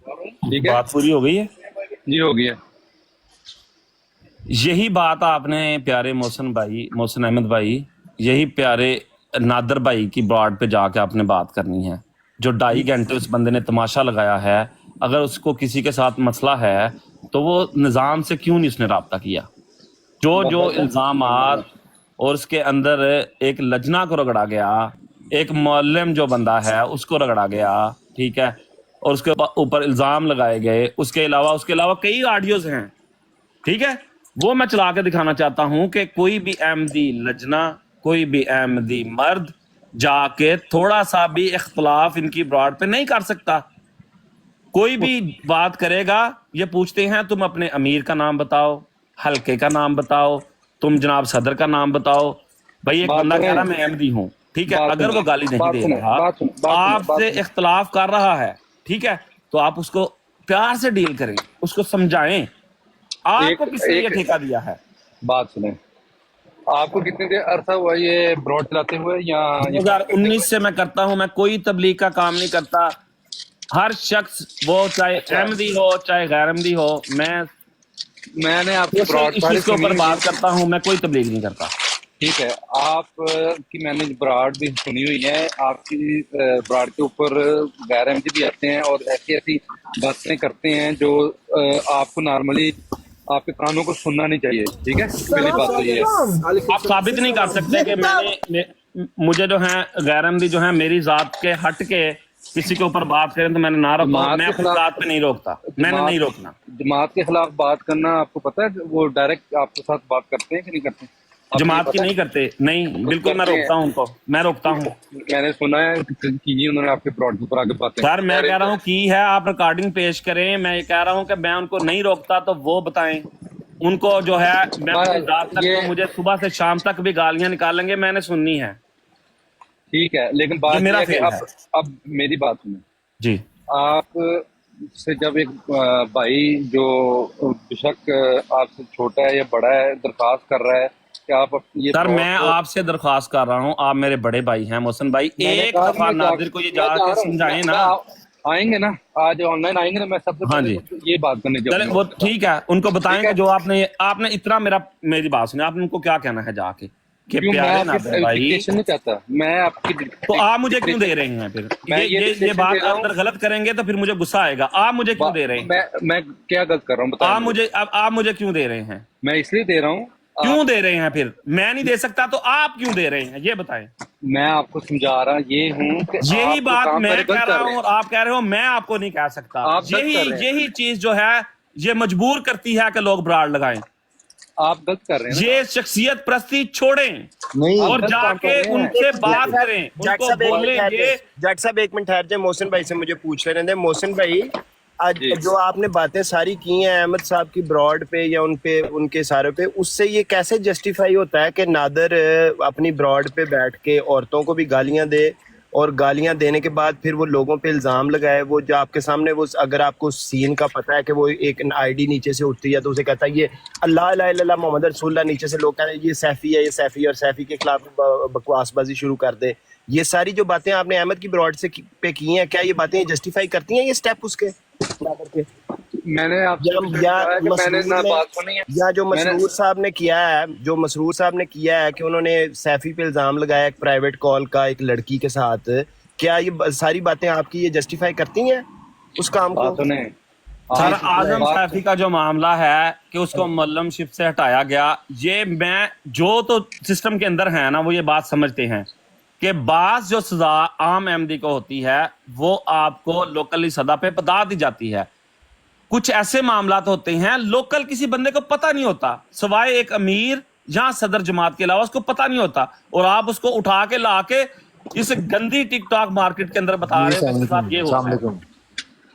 ٹھیک ہے بات پوری ہو گئی ہے جی، ہو گیا. یہی بات آپ نے پیارے محسن احمد بھائی، یہی پیارے نادر بھائی کی براڈ پہ جا کے آپ نے بات کرنی ہے. جو 2.5 گھنٹے اس بندے نے تماشا لگایا ہے، اگر اس کو کسی کے ساتھ مسئلہ ہے تو وہ نظام سے کیوں نہیں اس نے رابطہ کیا؟ جو الزامات اور اس کے اندر ایک لجنا کو رگڑا گیا، ایک معلم جو بندہ ہے اس کو رگڑا گیا، ٹھیک ہے، اور اس کے اوپر الزام لگائے گئے. اس کے علاوہ کئی آڈیوز ہیں، ٹھیک ہے، وہ میں چلا کے دکھانا چاہتا ہوں کہ کوئی بھی احمدی لجنا، کوئی بھی احمدی مرد جا کے تھوڑا سا بھی اختلاف ان کی براڈ پہ نہیں کر سکتا. کوئی بھی بات کرے گا یہ پوچھتے ہیں تم اپنے امیر کا نام بتاؤ، حلقے کا نام بتاؤ، تم جناب صدر کا نام بتاؤ. بھائی ایک بات بندہ کہہ رہا سنیں میں احمدی ہوں، ٹھیک ہے، بات اگر وہ سنیں گالی نہیں بات دے سنیں رہا، بات سنیں بات سنیں آپ بات سے سنیں اختلاف کر رہا ہے، ٹھیک ہے، تو آپ اس کو پیار سے ڈیل کریں، اس کو سمجھائیں. آپ کو کس نے یہ ایک ٹھیکہ دیا ہے؟ بات سنیں. آپ کو کتنے دیر عرصہ ہوا یہ براڈ چلاتے ہوئے یا دو یہ ہزار کام کرتے انیس ہوئے؟ سے میں کرتا ہوں، میں کوئی تبلیغ کا کام نہیں کرتا. ہر شخص وہ چاہے اچھا، احمدی ہو چاہے غیر احمدی ہو، میں میں نے آپ کی سوشل براڈ ساری ایشوز کے سنی اوپر ہوئی ہے. بات کرتا ہوں، میں کوئی تبلیغ نہیں کرتا. ٹھیک ہے، آپ کی میں نے براڈ بھی سنی ہوئی ہے. آپ کی براڈ کے اوپر غیر احمدی بھی آتے ہیں اور ایسی ایسی باتیں کرتے ہیں جو آپ کو نارملی آپ کے کانوں کو سننا نہیں چاہیے. ٹھیک ہے، پہلی بات تو یہ ہے. آپ ثابت نہیں کر سکتے کہ مجھے جو ہے غیر احمدی جو ہے میری ذات کے ہٹ کے کسی کے اوپر بات کریں تو میں نے نہ روکو. جماعت میں کے اپنی خلاف ذات پہ نہیں روکتا، میں نے جماعت نہیں روکنا. جماعت کے خلاف بات کرنا آپ کو پتہ ہے وہ ڈائریکٹ آپ کے ساتھ بات کرتے ہیں کہ نہیں کرتے؟ آپ کو یہ جماعت کی پتہ نہیں ہے؟ کرتے، نہیں، کچھ بالکل میں کرتے ہیں. روکتا ہوں ان کو، میں روکتا ہوں. میں نے سنا ہے کہ انہوں نے آپ کے براڈ کے اوپر آگے باتیں سر میں کہہ رہا ہوں کی ہے، آپ ریکارڈنگ پیش کریں. میں یہ کہہ رہا ہوں کہ میں ان کو نہیں روکتا تو وہ بتائیں. ان کو جو ہے میں اپنی ذات تک تو یہ مجھے صبح سے شام تک بھی گالیاں نکالیں گے، میں نے سننی ہے، ٹھیک ہے، لیکن یہ بات یہ میرا ہے کہ فیل ہے. اب میری بات سنیں. جی آپ سے جب ایک بھائی جو بے شک آپ سے چھوٹا ہے یا بڑا ہے درخواست کر رہا ہے کہ آپ یہ سر براڈ میں کو، آپ سے درخواست کر رہا ہوں، آپ میرے بڑے بھائی ہیں محسن بھائی، میں نے ایک کہا کہ دفعہ نادر کو یہ میں جا جا کے رہا ہوں، سمجھائیں نا. آئیں گے نا، آج آن لائن آئیں گے نا. میں سب سے ہاں پہلے جی، تو یہ بات کرنے چلے جاؤں گا وہ اس کے ساتھ. ٹھیک ہے، ان کو بتائیں ٹھیک ہے، کہ جو آپ نے اتنا میری بات سنیں، آپ نے ان کو کیا کہنا ہے جا کے کہ کیوں میں پیارے آپ کی نادر بھائی، ڈکٹیشن نہیں چاہتا. میں آپ کی تو آپ مجھے کیوں ڈکٹیشن، دے رہے ہیں پھر؟ میں یہ یہ ڈکٹیشن دے بات رہا ہوں. اندر غلط کریں گے تو پھر مجھے غصہ آئے گا. آپ مجھے کیوں دے رہے ہیں؟ میں کیا غلط کر رہا ہوں بتائیں مجھے. آپ مجھے کیوں دے رہے ہیں؟ میں اس لیے دے رہا ہوں. کیوں آپ دے رہے ہیں پھر؟ میں نہیں دے سکتا تو آپ کیوں دے رہے ہیں یہ بتائیں. میں آپ کو سمجھا رہا یہ ہوں کہ یہی آپ جو بات کام میں کرے کہہ غلط کر رہا رہے ہوں اور ہیں. آپ کہہ رہے ہو میں آپ کو نہیں کہہ سکتا. آپ غلط کر رہے ہیں. یہی چیز جو ہے یہ مجبور کرتی ہے کہ لوگ براڑ لگائیں. آپ غلط کر رہے ہیں نا. یہ شخصیت پرستی چھوڑیں آپ اور نہیں، غلط جا کام کر کے رہے ان ہیں. سے ایک بات کریں، ان جٹ کو صاحب ایک منٹ بولیں ٹھہر جائیں. یہ. جٹ صاحب ایک منٹ ٹھہر جائیں، محسن بھائی سے مجھے پوچھ لینے دیں. محسن بھائی، آج جی جو آپ نے باتیں ساری کی ہیں احمد صاحب کی براڈ پہ یا ان کے سارے پہ، اس سے یہ کیسے جسٹیفائی ہوتا ہے کہ نادر اپنی براڈ پہ بیٹھ کے عورتوں کو بھی گالیاں دے اور گالیاں دینے کے بعد پھر وہ لوگوں پہ الزام لگائے؟ وہ جو آپ کے سامنے، وہ اگر آپ کو سین کا پتہ ہے کہ وہ ایک آئی ڈی نیچے سے اٹھتی ہے تو اسے کہتا ہے یہ اللہ الہ الا اللہ محمد رسول اللہ، نیچے سے لوگ کہتے ہیں یہ سیفی ہے، یہ سیفی، اور سیفی کے خلاف بکواس بازی شروع کر دے. یہ ساری جو باتیں آپ نے احمد کی براڈ سے پہ کی ہیں، کیا یہ باتیں جسٹیفائی کرتی ہیں یہ سٹیپ اس کے نادر کے؟ میں نے آپ سے یا کہا ہے کہ میں نے مسرور نہ نے، بات سنی ہے. یا جو میں نے مسرور صاحب نے کیا ہے، جو مسرور صاحب نے کیا ہے کہ انہوں نے سیفی پہ الزام لگایا ایک پرائیویٹ کال کا ایک لڑکی کے ساتھ، کیا یہ ساری باتیں آپ کی یہ جسٹیفائی کرتی ہیں اس کام کو؟ بات سنیں. سر آپ اعظم بات سیفی کا جو معاملہ ہے کہ اس کو ملم شپ سے ہٹایا گیا، یہ میں جو تو سسٹم کے اندر ہے نا وہ یہ بات سمجھتے ہیں کہ بعض جو سزا عام احمدی کو ہوتی ہے وہ آپ کو لوکلی سزا پہ بتا دی جاتی ہے. کچھ ایسے معاملات ہوتے ہیں لوکل کسی بندے کو پتہ نہیں ہوتا سوائے ایک امیر یا صدر جماعت کے علاوہ، اس کو پتہ نہیں ہوتا، اور آپ اس کو اٹھا کے لا کے اس گندی ٹک ٹاک مارکیٹ کے اندر بتا جی رہے ہو کہ اس السلام کے ساتھ علیکم، یہ السلام ہوتا ہے. علیکم،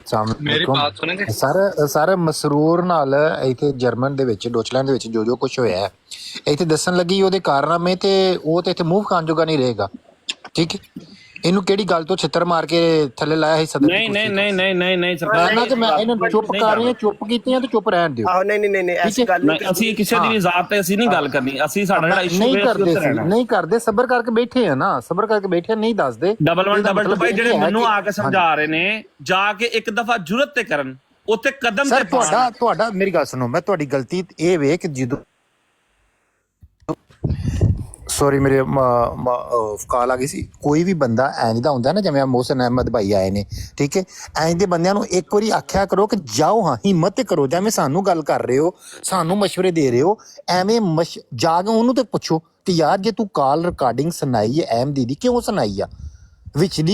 السلام میری علیکم. بات سنیں گے. سر مسرور ਨਾਲ ਇੱਥੇ ਜਰਮਨ ਦੇ ਵਿੱਚ ਡੋਚਲੈਂਡ ਦੇ ਵਿੱਚ ਜੋ ਕੁਝ ਹੋਇਆ ਹੈ, ਇੱਥੇ ਦੱਸਣ ਲੱਗੀ ਉਹਦੇ ਕਾਰਨਾਮੇ ਤੇ ਉਹ ਤੇ ਇੱਥੇ ਮੂੰਹ ਖਾਣ ਜੋਗਾ ਨਹੀਂ ਰਹੇਗਾ, ਠੀਕ ਹੈ. ਇਹਨੂੰ ਕਿਹੜੀ ਗੱਲ ਤੋਂ ਛਿੱਤਰ ਮਾਰ ਕੇ ਥੱਲੇ ਲਾਇਆ ਸੀ ਸਦਰ ਦੀ ਨਹੀਂ ਕੁਰਸੀ ਨਹੀਂ ਤੋਂ? ਨਹੀਂ ਨਹੀਂ ਨਹੀਂ ਮੈਂ ਸਰਕਾਰ ਨਾ ਕਿ ਮੈਂ ਇਹਨਾਂ ਨੂੰ ਚੁੱਪ ਕਰ ਰਹੇ ਚੁੱਪ ਕੀਤੀਆਂ ਤੇ ਚੁੱਪ ਰਹਿਣ ਦਿਓ। ਆਹੋ ਨਹੀਂ ਐਸੀ ਗੱਲ ਨਹੀਂ, ਅਸੀਂ ਕਿਸੇ ਦੀ ਵੀ ਜ਼ਾਤ ਤੇ ਅਸੀਂ ਨਹੀਂ ਗੱਲ ਕਰਨੀ, ਅਸੀਂ ਸਾਡਾ ਜਿਹੜਾ ਇਸ਼ੂ ਨਹੀਂ ਹੈ ਕਰਦੇ ਸੀ, ਨਹੀਂ ਕਰਦੇ, ਸਬਰ ਕਰਕੇ ਬੈਠੇ ਆ ਨਾ, ਸਬਰ ਕਰਕੇ ਬੈਠੇ ਨਹੀਂ ਦੱਸਦੇ। 1122 ਭਾਈ ਜਿਹੜੇ ਮੈਨੂੰ ਆ ਕੇ ਸਮਝਾ ਰਹੇ ਨੇ, ਜਾ ਕੇ ਇੱਕ ਦਫਾ ਜੁਰਤ ਤੇ ਕਰਨ, ਉੱਥੇ ਕਦਮ ਸਰ ਤੇ ਪਾਉਣ। ਤੁਹਾਡਾ ਮੇਰੀ ਗੱਲ ਸੁਣੋ, ਮੈਂ ਤੁਹਾਡੀ ਗਲਤੀ ਇਹ ਵੇ ਕਿ ਜਦੋਂ ਸੌਰੀ ਮੇਰੇ ਕਾਲ ਆ ਗਈ ਸੀ, ਕੋਈ ਵੀ ਬੰਦਾ ਐਂ ਦਾ ਹੁੰਦਾ ਨਾ, ਜਿਵੇਂ ਮੋਹਸਨ ਅਹਿਮਦ ਭਾਈ ਆਏ ਨੇ, ਠੀਕ ਹੈ, ਐਂ ਦੇ ਬੰਦਿਆਂ ਨੂੰ ਇੱਕ ਵਾਰੀ ਆਖਿਆ ਕਰੋ ਕਿ ਜਾਓ, ਹਾਂ ਹਿੰਮਤ ਤੇ ਕਰੋ, ਜਿਵੇਂ ਸਾਨੂੰ ਗੱਲ ਕਰ ਰਹੇ ਹੋ, ਸਾਨੂੰ ਮਸ਼ਵਰੇ ਦੇ ਰਹੇ ਹੋ, ਐਵੇਂ ਜਾ ਕੇ ਉਹਨੂੰ ਤੇ ਪੁੱਛੋ ਕਿ ਯਾਰ ਜੇ ਤੂੰ ਕਾਲ ਰਿਕਾਰਡਿੰਗ ਸੁਣਾਈ ਹੈ ਅਹਿਮਦੀ ਦੀ, ਕਿਉਂ ਸੁਣਾਈ ਆ? ਵਿਚਲੀ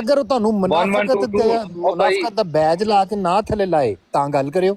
ਅਗਰ ਤੁਹਾਨੂੰ ਮੁਨਾਫਕਤ ਦਾ ਬੈਜ ਲਾ ਕੇ ਨਾ ਥੱਲੇ ਲਾਏ ਤਾਂ ਗੱਲ ਕਰਿਓ।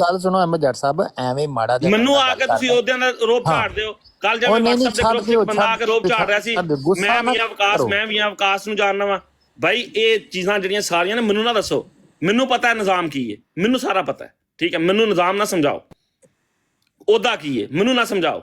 ਗੱਲ ਸੁਣੋ ਅਹਿਮਦ ਜੱਟ ਸਾਹਿਬ, ਐਵੇਂ ਮਾੜਾ ਜਿਹਾ ਮੈਨੂੰ ਆ ਕੇ ਤੁਸੀਂ ਉਹਦੇ ਨਾਲ ਰੋਬ ਝਾੜ ਦਿਓ। ਕੱਲ ਜਦ ਮੈਂ WhatsApp ਦੇ ਗਰੁੱਪ 'ਚ ਬੰਦਾ ਆ ਕੇ ਰੋਬ ਝਾੜ ਰਿਹਾ ਸੀ, ਮੈਂ ਵੀ ਅਵਕਾਸ਼ ਨੂੰ ਜਾਣਦਾ ਵਾਂ। ਭਾਈ ਇਹ ਚੀਜ਼ਾਂ ਜਿਹੜੀਆਂ ਸਾਰੀਆਂ ਨੇ ਮੈਨੂੰ ਨਾ ਦੱਸੋ, ਮੈਨੂੰ ਪਤਾ ਹੈ ਨਿਜ਼ਾਮ ਕੀ ਹੈ, ਮੈਨੂੰ ਸਾਰਾ ਪਤਾ ਹੈ, ਠੀਕ ਹੈ। ਮੈਨੂੰ ਨਿਜ਼ਾਮ ਨਾ ਸਮਝਾਓ, ਉਹਦਾ ਕੀ ਹੈ ਮੈਨੂੰ ਨਾ ਸਮਝਾਓ।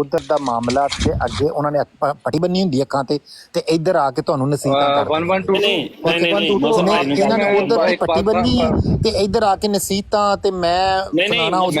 ਉਧਰ ਦਾ ਮਾਮਲਾ ਤੇ ਅੱਗੇ ਉਹਨਾਂ ਨੇ ਪੱਟੀ ਬੰਨੀ ਹੁੰਦੀ ਅੱਖਾਂ ਤੇ ਇੱਧਰ ਆ ਕੇ ਤੁਹਾਨੂੰ ਨਸੀਹਤਾਂ ਕਰਦੇ 112 ਨਹੀਂ ਇਹਨਾਂ ਨੇ ਉਧਰ ਪੱਟੀ ਬੰਨੀ ਹੈ ਤੇ ਇੱਧਰ ਆ ਕੇ ਨਸੀਹਤਾਂ ਤੇ ਮੈਂ ਫਲਾਣਾ ਉਧਰ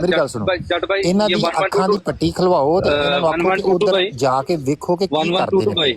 ਮੇਰੀ ਗੱਲ ਸੁਣੋ, ਇਹਨਾਂ ਦੀ ਅੱਖਾਂ ਦੀ ਪੱਟੀ ਖਲਵਾਓ ਤੇ ਇਹਨਾਂ ਨੂੰ ਆਖੋ ਕਿ ਉਧਰ ਜਾ ਕੇ ਵੇਖੋ ਕਿ ਕੀ ਕਰਦੇ ਨੇ,